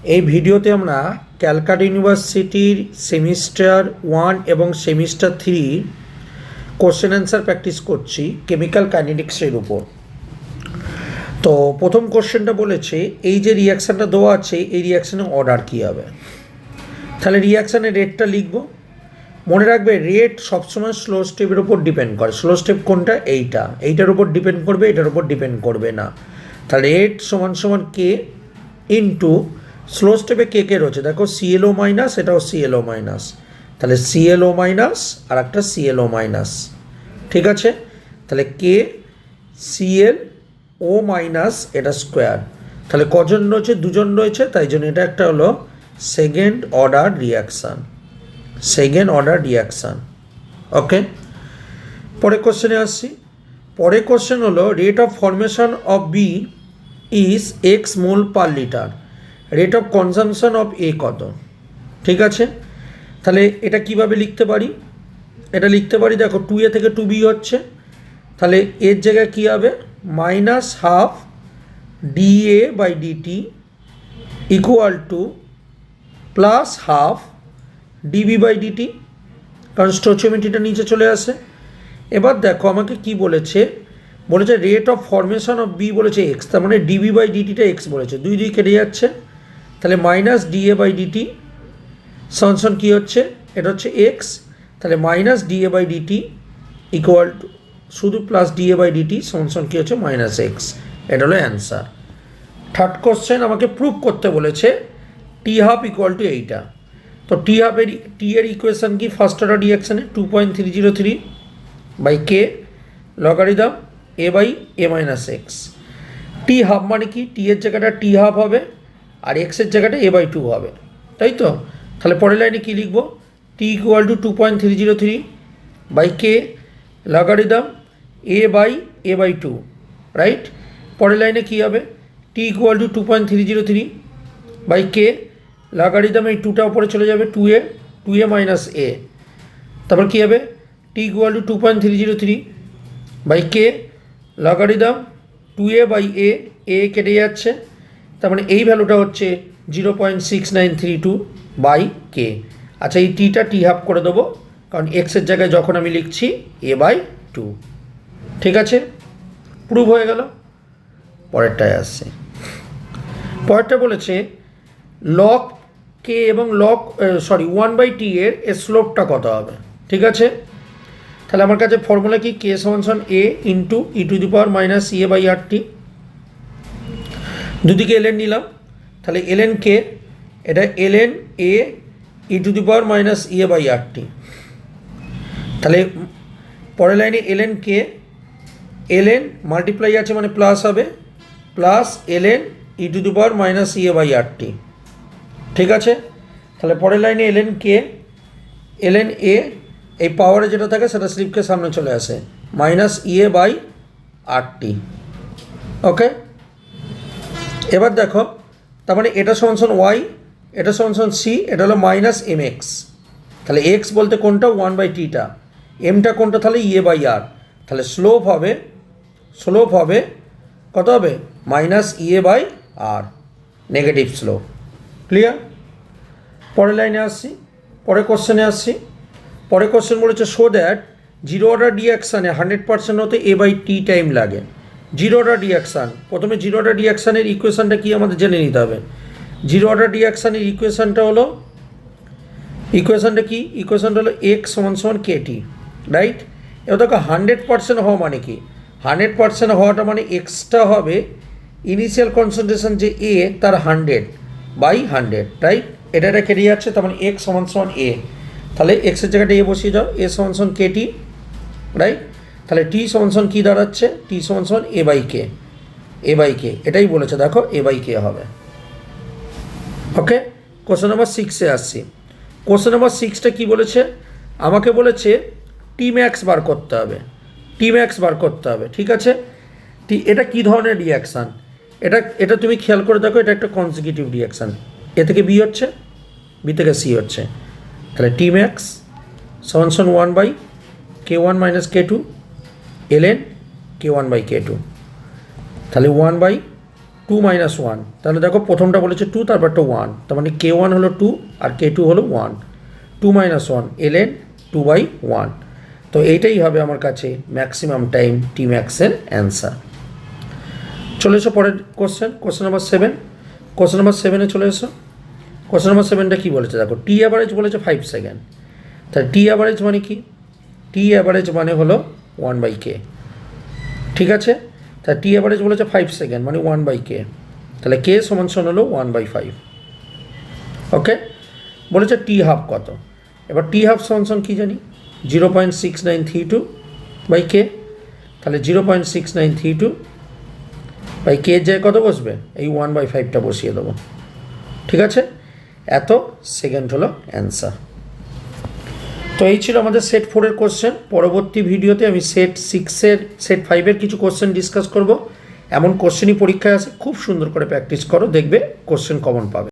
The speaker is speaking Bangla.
এই ভিডিওতে আমরা ক্যালকাটা ইউনিভার্সিটির সেমিস্টার 1 এবং সেমিস্টার 3 কোশ্চেন অ্যান্সার প্র্যাকটিস করছি কেমিক্যাল কাইনেটিক্সের উপর। তো প্রথম কোশ্চেনটা বলেছে এই যে রিয়াকশানটা দেওয়া আছে এই রিয়াকশানের অর্ডার কী হবে। তাহলে রিয়াকশানের রেটটা লিখব। মনে রাখবে রেট সবসময় স্লো স্টেপের উপর ডিপেন্ড করে। স্লো স্টেপ কোনটা? এইটার উপর ডিপেন্ড করবে, এটার উপর ডিপেন্ড করবে না। তাহলে রেট সমান সমান কে ইন্টু স্লো স্টেপে কে কে রয়েছে, দেখো সিএলও মাইনাস, এটাও সিএলও মাইনাস, তাহলে সিএলও মাইনাস আর একটা সিএলও মাইনাস, ঠিক আছে। তাহলে কে সিএল ও মাইনাস এটা স্কোয়ার, তাহলে কজন রয়েছে? দুজন রয়েছে, তাই জন্য এটা একটা হলো সেকেন্ড অর্ডার রিয়াকশান। ওকে, পরের কোশ্চেনে আসছি। পরের কোশ্চেন হলো rate of formation of B is x mole per litre, rate of consumption of A কত, ঠিক আছে। তাহলে এটা কিভাবে লিখতে পারি? এটা লিখতে পারি, দেখো 2a থেকে 2b হচ্ছে, তাহলে এর জায়গায় কী হবে? Minus half D A by D T equal to plus half D B by D T, কারণ স্টোচিওমেট্রিটা নিচে চলে আসে। এবার দেখো আমাকে কি বলেছে rate of formation of B বলেছে এক্স, তার মানে ডিবি বাই ডিটিটা এক্স বলেছে, দুই কেটে যাচ্ছে, তাহলে মাইনাস ডিএ বাই ডিটি সমান কী হচ্ছে? এটা হচ্ছে এক্স, তাহলে minus D A by D T equal to শুধু প্লাস ডিএ বাই ডিটি সমান কী হচ্ছে? Minus X. এটা হলো অ্যান্সার। থার্ড কোশ্চেন আমাকে প্রুভ করতে বলেছে টি হাফ ইকুয়াল টু এইটা। তো টি এর ইকুয়েশান কি? ফার্স্ট অর্ডার রিয়াকশানে 2.303 by K logarithm a by a minus x. T half মানে কি? টি এর জায়গাটা টি হাফ হবে আর এক্সের জায়গাটা এ বাই 2 হবে, তাই তো। তাহলে পরের লাইনে কী লিখব? T equal to 2.303 by K logarithm a by 2, right. পরের লাইনে কী হবে? T equal to 2.303 by K logarithm এই 2টা উপরে চলে যাবে 2a মাইনাস এ, তারপর কী হবে? T equal to 2.303 by K logarithm 2a by a কেটে যাচ্ছে, তার মানে এই ভ্যালুটা হচ্ছে 0.6932 বাই কে। আচ্ছা, এই টিটা টি হাফ করে দেবো, কারণ এক্সের জায়গায় যখন আমি লিখছি এ বাই 2, ঠিক আছে। প্রুভ হয়ে গেল। পরেরটায় আসছে। পরেরটা বলেছে লগ কে এবং লগ 1/t এর স্লোপটা কত হবে, ঠিক আছে। তাহলে আমার কাছে ফর্মুলা কি? কে সমান A into E to the power minus A by R T, দুদিকে এলএন নিলাম, তাহলে এলএন কে, এটা LN A E to the power minus A by R T. তাহলে পরের লাইনে এলএন কে, এলএন মাল্টিপ্লাই আছে মানে প্লাস হবে, plus LN E to the power minus A by R T, ঠিক আছে। তাহলে পরের লাইনে এলএন কে, এলএন এ এই পাওয়ারে যেটা থাকে সেটা স্লিপকে সামনে চলে আসে, মাইনাস এ বাই আর টি, ওকে। এবার দেখো, তার মানে এটা সমান ওয়াই, এটা সমান সি, এটা হলো মাইনাস এম এক্স। তাহলে এক্স বলতে কোনটা? 1/tটা, এমটা কোনটা? তাহলে এ বাই আর, তাহলে স্লোপ হবে কত হবে? Minus A by R, negative slope. Clear? পরের লাইনে আসছি, পরের কোশ্চেনে আসছি। পরের কোশ্চেন বলেছে শো দ্যাট জিরো অর্ডার রিয়াকশানে 100% হতে এ বাই টি টাইম লাগে। জিরো অর্ডার রিয়াকশান, প্রথমে জিরো অর্ডার রিয়াকশানের ইকুয়েশানটা কি আমাদের জেনে নিতে হবে। জিরো অর্ডার রিয়াকশানের ইকুয়েশানটা হলো এক্স সমান সমান কেটি, রাইট। এবার দেখো 100% হওয়া মানে কি? 100% হওয়াটা মানে এক্সটা হবে ইনিশিয়াল কনসেন্ট্রেশন যে এ তার 100/100, রাইট। এটা কেটে যাচ্ছে, তার মানে এক্স সমান সমান এ, তাহলে এক্সের জায়গাটা এ বসিয়ে যাও, এ সমান সমান কেটি, রাইট। তাহলে টি সমান সমান কী দাঁড়াচ্ছে? টি সমান সমান এ বাই কে, এটাই বলেছে, দেখো এ বাই কে হবে। ওকে, কোশ্চেন নাম্বার 6-এ আসছি। কোশ্চেন নাম্বার 6টা কী বলেছে? আমাকে বলেছে টি ম্যাক্স বার করতে হবে, ঠিক আছে। এটা কী ধরনের রিয়াকশান? এটা তুমি খেয়াল করে দেখো, এটা একটা কনজিকিউটিভ রিয়াকশান, এ থেকে বি হচ্ছে, বি থেকে সি হচ্ছে, তাহলে টি ম্যাক্স সমান 1/k1 minus k2 ln k1/k2, তাহলে 1/2 টু মাইনাস ওয়ান, তাহলে দেখো প্রথমটা বলেছে টু, তারপরটা ওয়ান, তার মানে কে ওয়ান হলো টু আর কে টু হলো one. Two minus one ln two by one. তো এইটাই হবে আমার কাছে ম্যাক্সিমাম টাইম টি ম্যাক্সের অ্যান্সার। চলে এসো পরের কোশ্চেন নাম্বার 7। কোশ্চেন নাম্বার 7-এ চলে এসো। কোশ্চেন নাম্বার 7টা কী বলেছে দেখো, টি অ্যাভারেজ বলেছে 5 সেকেন্ড। তাহলে টি অ্যাভারেজ মানে কি? টি অ্যাভারেজ মানে হলো 1/k, ঠিক আছে? তাহলে টি অ্যাভারেজ বলেছে 5 সেকেন্ড মানে 1/k, তাহলে কে সমান হলো 1/5। ওকে, বলেছে টি হাফ কত? এবার টি হাফ সমান কী জানি, 0.6932/k। তাহলে 0.6932/k এর জায়গায় কত বসবে? এই 1/5টা বসিয়ে দেবো, ঠিক আছে? এত সেকেন্ড হলো অ্যান্সার। তো এই ছিল আমাদের সেট 4-এর কোশ্চেন। পরবর্তী ভিডিওতে আমি সেট 6-এর সেট 5-এর কিছু কোশ্চেন ডিসকাস করব। এমন কোশ্চেনই পরীক্ষায় আসে, খুব সুন্দর করে প্র্যাকটিস করো, দেখবে কোশ্চেন কমন পাবে।